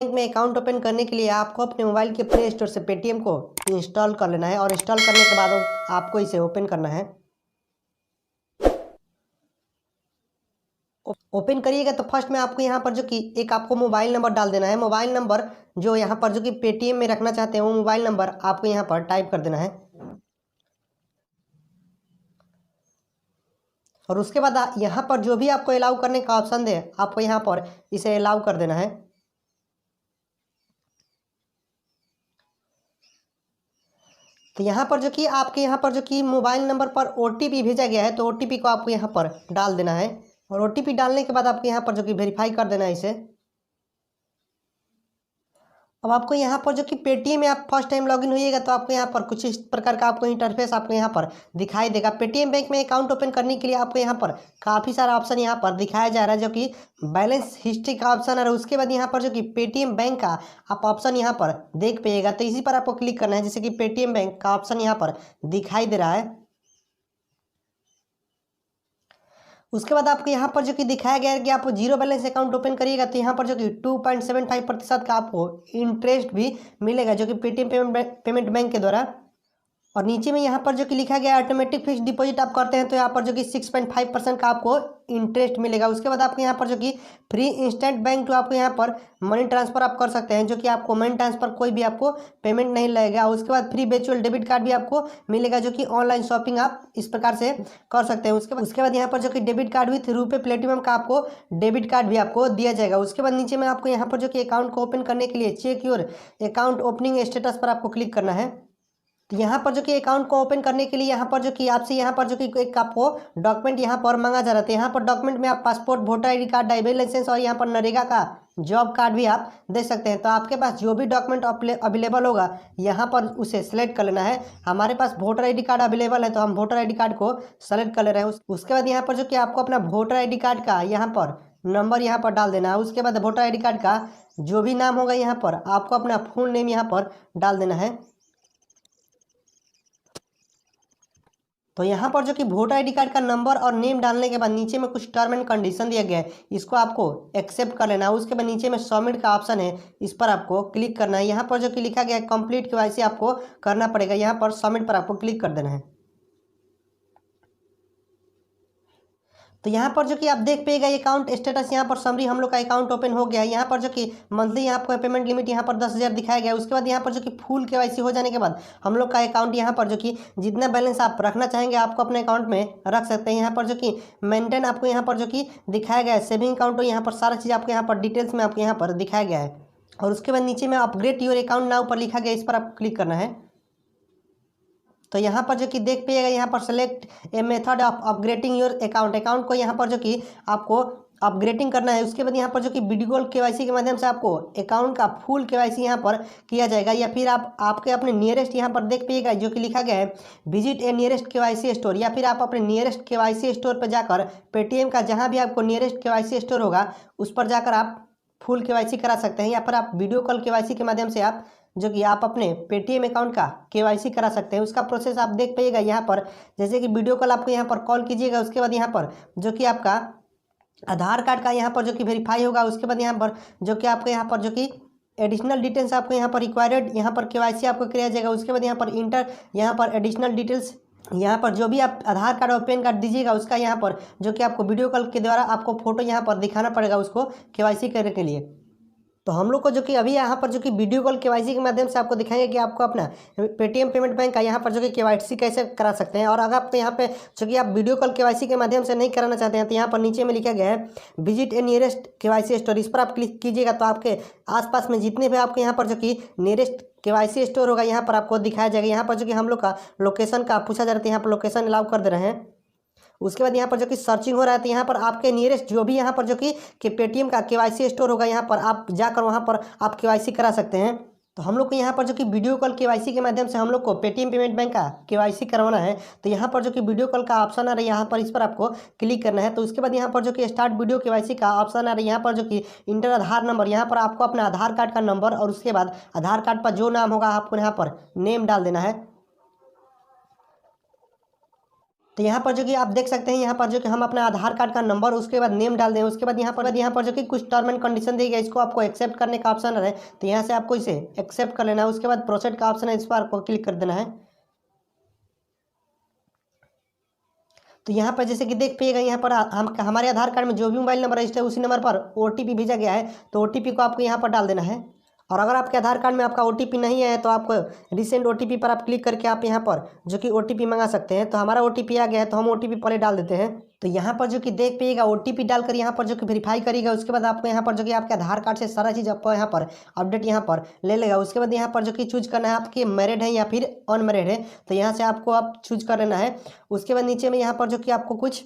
Bank में account open करने के लिए आपको अपने मोबाइल के प्ले स्टोर से पेटीएम को इंस्टॉल कर लेना है और इंस्टॉल करने के बाद आपको इसे ओपन करना है। ओपन करिएगा तो फर्स्ट में आपको यहाँ पर जो कि एक आपको मोबाइल नंबर डाल देना है। मोबाइल नंबर जो यहाँ पर जो कि पेटीएम में रखना चाहते हैं वो मोबाइल नंबर आपको यहाँ पर टाइप कर देना है और उसके बाद यहाँ पर जो भी आपको अलाउ करने का ऑप्शन दे आपको यहाँ पर इसे अलाउ कर देना है। तो यहाँ पर जो कि आपके यहाँ पर जो कि मोबाइल नंबर पर ओटीपी भेजा गया है तो ओटीपी को आपको यहाँ पर डाल देना है और ओटीपी डालने के बाद आपको यहाँ पर जो कि वेरीफाई कर देना है इसे। अब आपको यहाँ पर जो कि पेटीएम में आप फर्स्ट टाइम लॉगिन होइएगा तो आपको यहाँ पर कुछ इस प्रकार का आपको इंटरफेस आपको यहाँ पर दिखाई देगा। पेटीएम बैंक में अकाउंट ओपन करने के लिए आपको यहाँ पर काफ़ी सारा ऑप्शन यहाँ पर दिखाया जा रहा है, जो कि बैलेंस हिस्ट्री का ऑप्शन है। उसके बाद यहाँ पर जो कि पेटीएम बैंक का आप ऑप्शन यहाँ पर देख पाइएगा तो इसी पर आपको क्लिक करना है। जैसे कि पेटीएम बैंक का ऑप्शन यहाँ पर दिखाई दे रहा है। उसके बाद आपको यहाँ पर जो कि दिखाया गया है कि आप जीरो बैलेंस अकाउंट ओपन करिएगा तो यहाँ पर जो कि 2.75% का आपको इंटरेस्ट भी मिलेगा, जो कि पेटीएम पेमेंट बैंक के द्वारा। और नीचे में यहाँ पर जो कि लिखा गया है ऑटोमेटिक फिक्स डिपॉजिट आप करते हैं तो यहाँ पर जो कि 6.5% का आपको इंटरेस्ट मिलेगा। उसके बाद आपको यहाँ पर जो कि फ्री इंस्टेंट बैंक टू आपको यहाँ पर मनी ट्रांसफ़र आप कर सकते हैं, जो कि आपको मनी ट्रांसफ़र कोई भी आपको पेमेंट नहीं लगेगा। उसके बाद फ्री वर्चुअल डेबिट कार्ड भी आपको मिलेगा, जो कि ऑनलाइन शॉपिंग आप इस प्रकार से कर सकते हैं। उसके बाद यहाँ पर जो कि डेबिट कार्ड विथ रुपए प्लेटिनम का आपको डेबिट कार्ड भी आपको दिया जाएगा। उसके बाद नीचे में आपको यहाँ पर जो कि अकाउंट को ओपन करने के लिए check your account opening status पर आपको क्लिक करना है। तो यहाँ पर जो कि अकाउंट को ओपन करने के लिए यहाँ पर जो कि आपसे यहाँ पर जो कि एक आपको डॉक्यूमेंट यहाँ पर मांगा जा रहा था। यहाँ पर डॉक्यूमेंट में आप passport, voter ID card, driving licence और यहाँ पर नरेगा का जॉब कार्ड भी आप दे सकते हैं। तो आपके पास जो भी डॉक्यूमेंट अवेलेबल होगा यहाँ पर उसे सेलेक्ट कर लेना है। हमारे पास वोटर आईडी कार्ड अवेलेबल है तो हम वोटर आईडी कार्ड को सेलेक्ट कर ले रहे हैं। उसके बाद यहाँ पर जो कि आपको अपना वोटर आईडी कार्ड का यहाँ पर नंबर यहाँ पर डाल देना है। उसके बाद वोटर आईडी कार्ड का जो भी नाम होगा यहाँ पर आपको अपना फुल नेम यहाँ पर डाल देना है। तो यहाँ पर जो कि वोटर आईडी कार्ड का नंबर और नेम डालने के बाद नीचे में कुछ टर्म एंड कंडीशन दिया गया है, इसको आपको एक्सेप्ट कर लेना है। उसके बाद नीचे में सबमिट का ऑप्शन है, इस पर आपको क्लिक करना है। यहाँ पर जो कि लिखा गया है कंप्लीट केवाईसी आपको करना पड़ेगा, यहाँ पर सबमिट पर आपको क्लिक कर देना है। तो यहाँ पर जो कि आप देख पाइएगा अकाउंट स्टेटस यहाँ पर समरी हम लोग का अकाउंट ओपन हो गया है। यहाँ पर जो कि मंथली आपको पेमेंट लिमिट यहाँ पर 10,000 दिखाया गया है। उसके बाद यहाँ पर जो कि फुल केवाईसी हो जाने के बाद हम लोग का अकाउंट यहाँ पर जो कि जितना बैलेंस आप रखना चाहेंगे आपको अपने अकाउंट में रख सकते हैं। यहाँ पर जो कि मेंटेन आपको यहाँ पर जो कि दिखाया गया है सेविंग अकाउंट, यहाँ पर सारा चीज़ आपको यहाँ पर डिटेल्स में आपको यहाँ पर दिखाया गया है। और उसके बाद नीचे में अपग्रेड योर अकाउंट नाउ पर लिखा गया, इस पर आप क्लिक करना है। तो यहाँ पर जो कि देख पाइएगा यहाँ पर select a method of upgrading your account को यहाँ पर जो कि आपको अपग्रेडिंग करना है। उसके बाद यहाँ पर जो कि वीडियो कॉल केवाईसी के माध्यम से आपको अकाउंट का फुल केवाईसी यहाँ पर किया जाएगा, या फिर आप आपके अपने नियरेस्ट यहाँ पर देख पाइएगा जो कि लिखा गया है विजिट ए नियरेस्ट केवाईसी स्टोर, या फिर आप अपने नियरेस्ट केवाईसी स्टोर पर जाकर पेटीएम का जहाँ भी आपको नियरेस्ट केवाईसी स्टोर होगा उस पर जाकर आप फुल केवाईसी करा सकते हैं, या फिर आप वीडियो कॉल केवाईसी के माध्यम से आप जो कि आप अपने पेटीएम अकाउंट का केवाईसी करा सकते हैं। उसका प्रोसेस आप देख पाइएगा यहाँ पर, जैसे कि वीडियो कॉल आपको यहाँ पर कॉल कीजिएगा। उसके बाद यहाँ पर जो कि आपका आधार कार्ड का यहाँ पर जो कि वेरीफाई होगा। उसके बाद यहाँ पर जो कि आपको यहाँ पर जो कि एडिशनल डिटेल्स आपको यहाँ पर रिक्वायर्ड यहाँ पर केवाईसी आपको किया जाएगा। उसके बाद यहाँ पर इंटर यहाँ पर एडिशनल डिटेल्स यहाँ पर जो भी आप आधार कार्ड और पैन कार्ड दीजिएगा उसका यहाँ पर जो कि आपको वीडियो कॉल के द्वारा आपको फोटो यहाँ पर दिखाना पड़ेगा उसको केवाईसी करने के लिए। तो हम लोग को जो कि अभी यहाँ पर जो कि वीडियो कॉल केवाईसी के माध्यम से आपको दिखाएंगे कि आपको अपना पेटीएम पेमेंट बैंक का यहाँ पर जो कि केवाईसी कैसे करा सकते हैं। और अगर आप यहाँ पे जो कि आप वीडियो कॉल केवाईसी के माध्यम से नहीं कराना चाहते हैं तो यहाँ पर नीचे में लिखा गया है विजिट ए नियरेस्ट केवाईसी स्टोर, इस पर आप क्लिक कीजिएगा तो आपके आसपास में जितने भी आपके यहाँ पर जो कि नियरेस्ट केवाईसी स्टोर होगा यहाँ पर आपको दिखाया जाएगा। यहाँ पर जो कि हम लोग का लोकेशन का पूछा जा रहा है, यहाँ पर लोकेशन अलाउ कर दे रहे हैं। उसके बाद यहाँ पर जो कि सर्चिंग हो रहा है तो यहाँ पर आपके नियरेस्ट जो भी यहाँ पर जो कि पेटीएम का केवाईसी स्टोर होगा यहाँ पर आप जाकर वहाँ पर आप केवाईसी करा सकते हैं। तो हम लोग को यहाँ पर जो कि वीडियो कॉल केवाईसी के माध्यम से हम लोग को पेटीएम पेमेंट बैंक का केवाईसी करवाना है। तो यहाँ पर जो कि वीडियो कॉल का ऑप्शन आ रहा है यहाँ पर, इस पर आपको क्लिक करना है। तो उसके बाद यहाँ पर जो कि स्टार्ट वीडियो केवाईसी का ऑप्शन आ रहा है यहाँ पर जो कि इंटर आधार नंबर, यहाँ पर आपको अपना आधार कार्ड का नंबर और उसके बाद आधार कार्ड पर जो नाम होगा आपको यहाँ पर नेम डाल देना है। तो यहाँ पर जो कि आप देख सकते हैं, यहाँ पर जो कि हम अपना आधार कार्ड का नंबर, उसके बाद नेम डाल दें, उसके बाद यहाँ पर जो कि कुछ टर्म एंड कंडीशन दी गई, इसको आपको एक्सेप्ट करने का ऑप्शन है, तो यहाँ से आपको इसे एक्सेप्ट कर लेना है। उसके बाद प्रोसीड का ऑप्शन है, इस पर आपको क्लिक कर देना है। तो यहाँ पर जैसे कि देख पाइएगा, यहाँ पर हम हमारे आधार कार्ड में जो भी मोबाइल नंबर रजिस्टर है उसी नंबर पर OTP भेजा गया है, तो OTP को आपको यहाँ पर डाल देना है। और अगर आपके आधार कार्ड में आपका OTP नहीं है तो आप रिसेंट OTP पर आप क्लिक करके आप यहाँ पर जो कि OTP मंगा सकते हैं। तो हमारा OTP आ गया है, तो हम OTP पहले डाल देते हैं। तो यहाँ पर जो कि देख पाइएगा, OTP डालकर यहाँ पर जो कि वेरीफाई करिएगा। उसके बाद आपको यहाँ पर जो कि आपके आधार कार्ड से सारा चीज़ आपको यहाँ पर अपडेट यहाँ पर ले लेगा। उसके बाद यहाँ पर जो कि चूज करना है आपके मैरिड है या फिर अनमैरिड है, तो यहाँ से आपको आप चूज कर लेना है। उसके बाद नीचे में यहाँ पर जो कि आपको कुछ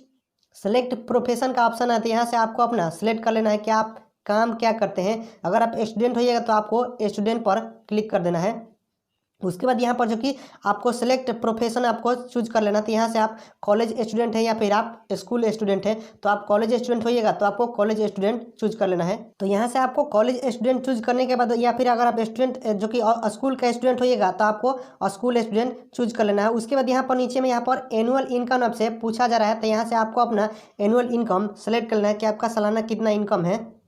सेलेक्ट प्रोफेशन का ऑप्शन है, तो यहाँ से आपको अपना सेलेक्ट कर लेना है कि आप काम क्या करते हैं। अगर आप स्टूडेंट होइएगा तो आपको स्टूडेंट पर क्लिक कर देना है। उसके बाद यहाँ पर जो कि आपको सेलेक्ट प्रोफेशन आपको चूज कर लेना, तो यहाँ से आप कॉलेज स्टूडेंट हैं या फिर आप स्कूल स्टूडेंट हैं, तो आप कॉलेज स्टूडेंट होइएगा तो आपको कॉलेज स्टूडेंट चूज कर लेना है। तो यहाँ से आपको कॉलेज स्टूडेंट चूज करने के बाद, या फिर अगर आप स्टूडेंट जो कि स्कूल का स्टूडेंट होइएगा तो आपको स्कूल स्टूडेंट चूज कर लेना है। उसके बाद यहाँ पर नीचे में यहाँ पर एनुअल इनकम आपसे पूछा जा रहा है, तो यहाँ से आपको अपना एनुअल इनकम सेलेक्ट कर लेना है कि आपका सालाना कितना इनकम है।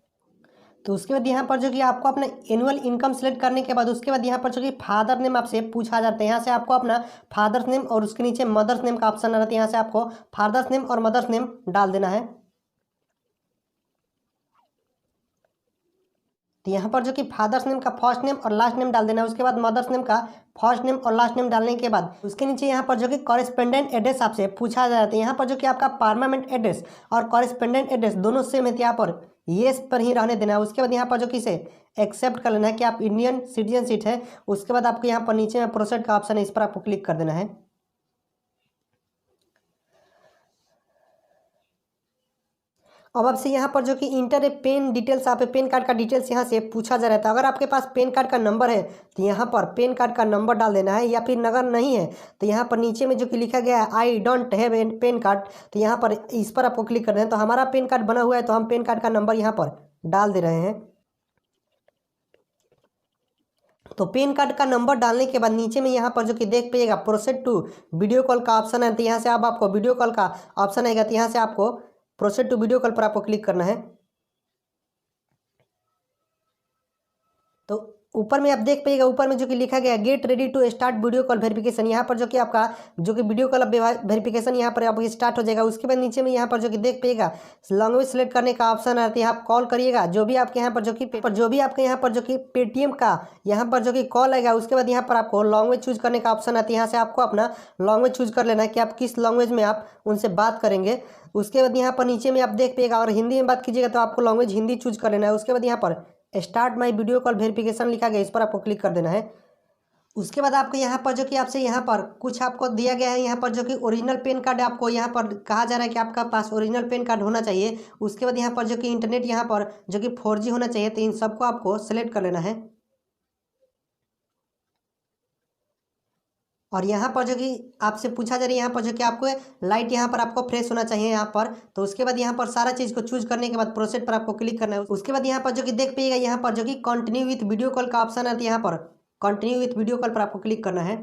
तो उसके बाद यहाँ पर जो कि आपको अपना एनुअल इनकम सेलेक्ट करने के बाद उसके बाद यहाँ पर जो कि फादर नेम आपसे पूछा जाता है, यहाँ से आपको अपना फादर्स नेम और उसके नीचे मदर्स नेम का ऑप्शन रहता है, यहाँ से आपको फादर्स नेम और मदर्स नेम डाल देना है। तो यहाँ पर जो कि फादर्स नेम का फर्स्ट नेम और लास्ट नेम डाल देना है। उसके बाद मदर्स नेम का फर्स्ट नेम और लास्ट नेम डालने के बाद उसके नीचे यहाँ पर जो कि कॉरेस्पेंडेंट एड्रेस आपसे पूछा जाता है, यहाँ पर जो कि आपका परमानेंट एड्रेस और कॉरेस्पेंडेंट एड्रेस दोनों सेम है, तो यहाँ पर येस पर ही रहने देना है। उसके बाद यहाँ पर जो कि इसे एक्सेप्ट कर लेना है कि आप इंडियन सिटीजनशिप है। उसके बाद आपको यहाँ पर नीचे में प्रोसीड का ऑप्शन है, इस पर आपको क्लिक कर देना है। अब आपसे यहाँ पर जो कि इंटर पेन डिटेल्स, आप पेन कार्ड का डिटेल्स यहाँ से पूछा जा रहा था। अगर आपके पास पेन कार्ड का नंबर है तो यहाँ पर पेन कार्ड का नंबर डाल देना है, या फिर अगर नहीं है तो यहाँ पर नीचे में जो कि लिखा गया है I don't have a PAN card, तो यहाँ पर इस पर आपको क्लिक कर देना है। तो हमारा पेन कार्ड बना हुआ है, तो हम पेन कार्ड का नंबर यहाँ पर डाल दे रहे हैं। तो पेन कार्ड का नंबर डालने के बाद नीचे में यहाँ पर जो कि देख पाइएगा प्रोसीड टू वीडियो कॉल का ऑप्शन है, तो यहाँ से अब आपको वीडियो कॉल का ऑप्शन आएगा, तो यहाँ से आपको प्रोसीड टू वीडियो कॉल पर आपको क्लिक करना है। तो ऊपर में आप देख पाइएगा, ऊपर में जो कि लिखा गया get ready to start video call verification, यहाँ पर जो कि आपका जो कि वीडियो कॉल वेरिफिकेशन यहाँ पर आपको स्टार्ट हो जाएगा। उसके बाद नीचे में यहाँ पर जो कि देख पाइएगा लैंग्वेज सेलेक्ट करने का ऑप्शन आता है, यहाँ आप कॉल करिएगा जो भी आपके यहाँ पर जो कि पेटीएम का यहाँ पर जो कि कॉल आएगा। उसके बाद यहाँ पर आपको लैंग्वेज चूज करने का ऑप्शन आता है, यहाँ से आपको अपना लैंग्वेज चूज कर लेना है कि आप किस लैंग्वेज में आप उनसे बात करेंगे। उसके बाद यहाँ पर नीचे में आप देख पाइएगा, अगर हिंदी में बात कीजिएगा तो आपको लैंग्वेज हिंदी चूज कर लेना है। उसके बाद यहाँ पर start my video call verification लिखा गया, इस पर आपको क्लिक कर देना है। उसके बाद आपको यहाँ पर जो कि आपसे यहाँ पर कुछ आपको दिया गया है, यहाँ पर जो कि ओरिजिनल पेन कार्ड आपको यहाँ पर कहा जा रहा है कि आपका पास ओरिजिनल पेन कार्ड होना चाहिए। उसके बाद यहाँ पर जो कि इंटरनेट यहाँ पर जो कि 4G होना चाहिए, तो इन सबको आपको सेलेक्ट कर लेना है। और यहाँ पर जो कि आपसे पूछा जा रहा है, यहाँ पर जो कि आपको लाइट यहाँ पर आपको फ्रेश होना चाहिए यहाँ पर। तो उसके बाद यहाँ पर सारा चीज़ को चूज करने के बाद प्रोसीड पर आपको क्लिक करना है। उसके बाद यहाँ पर जो कि देख पाइएगा, यहाँ पर जो कि कंटिन्यू विथ वीडियो कॉल का ऑप्शन है, तो यहाँ पर कंटिन्यू विथ वीडियो कॉल पर आपको क्लिक करना है।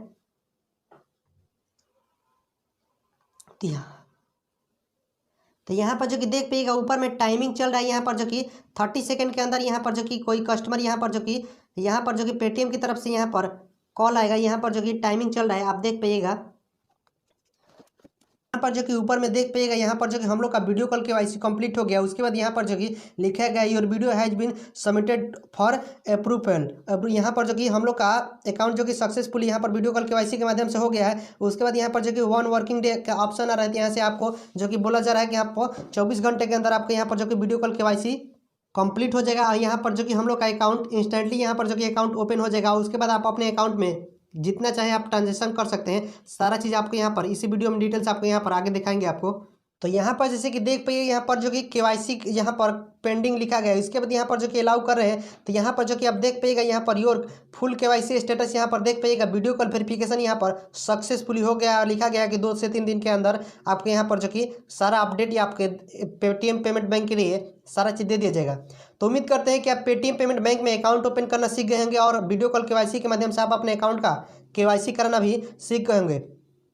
तो यहाँ पर जो कि देख पाइएगा ऊपर में टाइमिंग चल रहा है, यहाँ पर जो कि 30 सेकंड के अंदर यहाँ पर जो कि कोई कस्टमर यहाँ पर जो कि पेटीएम की तरफ से यहाँ पर कॉल आएगा। यहाँ पर जो कि टाइमिंग चल रहा है, आप देख पाइएगा। यहाँ पर जो कि ऊपर में देख पाइएगा, यहाँ पर जो कि हम लोग का वीडियो कॉल KYC कंप्लीट हो गया। उसके बाद यहाँ पर जो कि लिखा गया your video has been submitted for approval. यहाँ पर जो कि हम लोग का अकाउंट जो कि सक्सेसफुल यहाँ पर वीडियो कॉल KYC के माध्यम से हो गया है। उसके बाद यहाँ पर जो कि 1 वर्किंग डे का ऑप्शन आ रहा है, यहाँ से आपको जो कि बोला जा रहा है कि आपको 24 घंटे के अंदर आपको यहाँ पर जो कि वीडियो कॉल KYC कंप्लीट हो जाएगा। और यहाँ पर जो कि हम लोग का अकाउंट इंस्टेंटली यहाँ पर जो कि अकाउंट ओपन हो जाएगा। उसके बाद आप अपने अकाउंट में जितना चाहे आप ट्रांजेक्शन कर सकते हैं। सारा चीज़ आपको यहाँ पर इसी वीडियो में डिटेल्स आपको यहाँ पर आगे दिखाएंगे आपको। तो यहाँ पर जैसे कि देख पाइए, यहाँ पर जो कि KYC यहाँ पर पेंडिंग लिखा गया है। इसके बाद यहाँ पर जो कि अलाउ कर रहे हैं, तो यहाँ पर जो कि आप देख पाइएगा, यहाँ per your full KYC status यहाँ पर देख पाइएगा वीडियो कॉल वेरिफिकेशन यहाँ पर सक्सेसफुली हो गया। और लिखा गया है कि 2 से 3 दिन के अंदर आपके यहाँ पर जो कि सारा अपडेट या आपके पेटीएम पेमेंट बैंक के लिए सारा चीज़ दे दिया जाएगा। तो उम्मीद करते हैं कि आप पेटीएम पेमेंट बैंक में अकाउंट ओपन करना सीख गए होंगे और वीडियो कॉल KYC के माध्यम से आप अपने अकाउंट का KYC करना भी सीख गए होंगे।